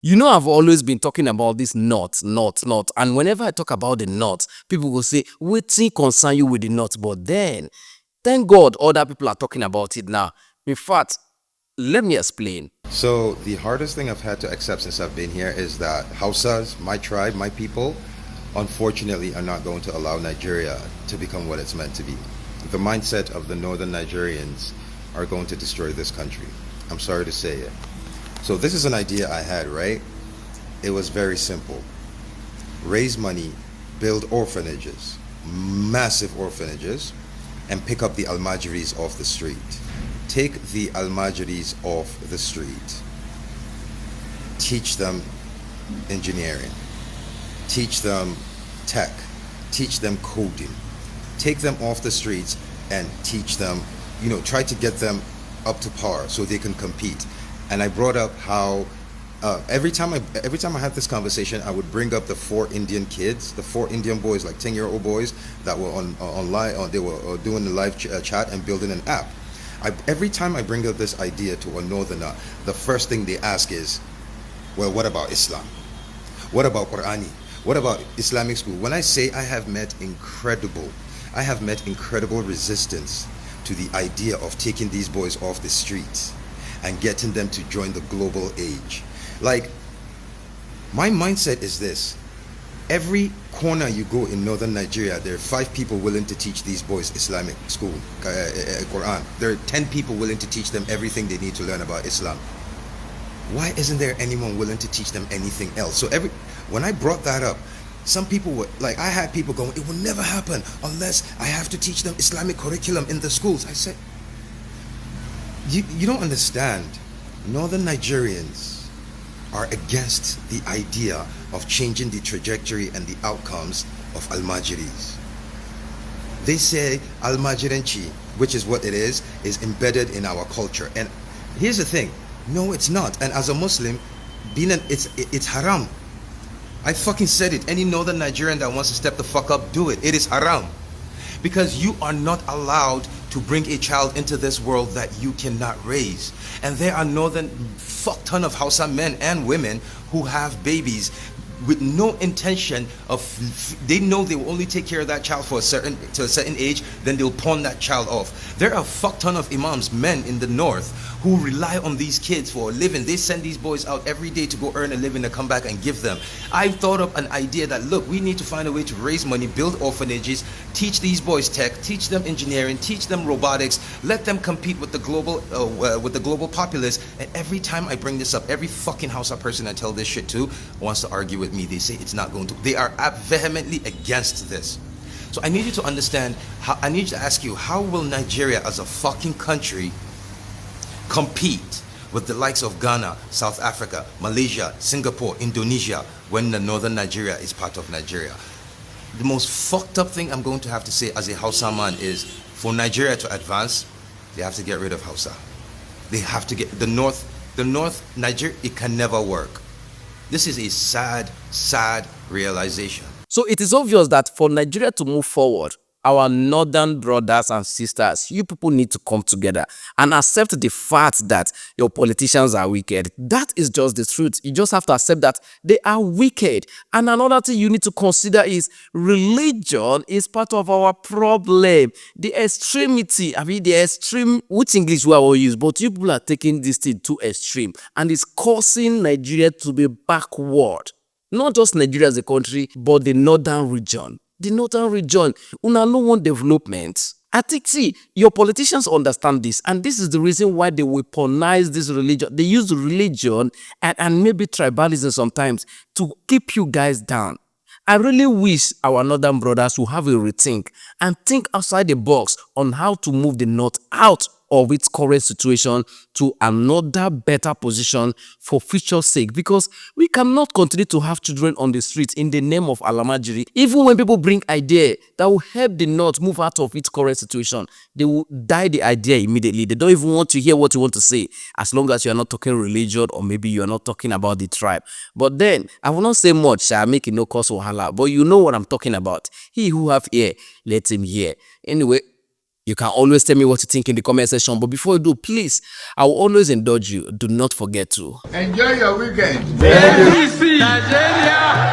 You know, I've always been talking about this North. And whenever I talk about the North, people will say, wetin concern you with the North? But then, thank God other people are talking about it now. In fact, let me explain. So the hardest thing I've had to accept since I've been here is that Hausas, my tribe, my people, unfortunately are not going to allow Nigeria to become what it's meant to be. The mindset of the northern Nigerians are going to destroy this country. I'm sorry to say it. So this is an idea I had, right? It was very simple. Raise money, build orphanages, massive orphanages, and pick up the Almajiris off the street. Take the Almajiris off the street. Teach them engineering. Teach them tech. Teach them coding. Take them off the streets and teach them, try to get them up to par so they can compete. And I brought up how every time I had this conversation, I would bring up the 4 Indian kids, the 4 Indian boys, like 10-year-old boys that were online. They were doing the live chat and building an app. Every time I bring up this idea to a northerner, the first thing they ask is, well, what about Islam? What about Qur'ani? What about Islamic school? When I say I have met incredible resistance to the idea of taking these boys off the streets and getting them to join the global age. Like, my mindset is this. Every corner you go in northern Nigeria, there are 5 people willing to teach these boys Islamic school, Quran. There are 10 people willing to teach them everything they need to learn about Islam. Why isn't there anyone willing to teach them anything else? So when I brought that up, some people were like, I had people going, it will never happen unless I have to teach them Islamic curriculum in the schools. I said, you don't understand. Northern Nigerians are against the idea of changing the trajectory and the outcomes of Almajiris. They say Almajiranchi, which is what it is embedded in our culture. And here's the thing, no, it's not. And as a Muslim, it's haram. I fucking said it. Any northern Nigerian that wants to step the fuck up, do it. It is haram. Because you are not allowed to bring a child into this world that you cannot raise. And there are fuck ton of Hausa men and women who have babies with no intention of, they know they will only take care of that child to a certain age, then they'll pawn that child off. There are a fuck ton of imams, men in the north, who rely on these kids for a living. They send these boys out every day to go earn a living to come back and give them. I thought up an idea that, look, we need to find a way to raise money, build orphanages, teach these boys tech, teach them engineering, teach them robotics, let them compete with the global populace. And every time I bring this up, every fucking Hausa person I tell this shit to wants to argue with me. They say it's not going to. They are vehemently against this. So I need you to understand, I need to ask you, how will Nigeria as a fucking country compete with the likes of Ghana, South Africa, Malaysia, Singapore, Indonesia, when the northern Nigeria is part of Nigeria? The most fucked up thing I'm going to have to say as a Hausa man is, for Nigeria to advance, they have to get rid of Hausa. They have to get the north Nigeria, it can never work. This is a sad realization. So it is obvious that for Nigeria to move forward, our northern brothers and sisters, you people need to come together and accept the fact that your politicians are wicked. That is just the truth. You just have to accept that they are wicked. And another thing you need to consider is religion is part of our problem. The extremity, the extreme, which English we will use, but you people are taking this thing too extreme and it's causing Nigeria to be backward. Not just Nigeria as a country, but the northern region. The northern region, una no want development. I think, see, your politicians understand this, and this is the reason why they weaponize this religion. They use religion and maybe tribalism sometimes to keep you guys down. I really wish our northern brothers will have a rethink and think outside the box on how to move the north out of its current situation to another better position for future's sake, because we cannot continue to have children on the streets in the name of Alamajiri. Even when people bring idea that will help the north move out of its current situation, they will die the idea immediately. They don't even want to hear what you want to say, as long as you are not talking religion or maybe you are not talking about the tribe. But then I will not say much, I make it no cause wahala, but you know what I'm talking about. He who have ear, let him hear. Anyway, You can always tell me what you think in the comment section, but before you do, please, I will always indulge you. Do not forget to enjoy your weekend. ABC Nigeria.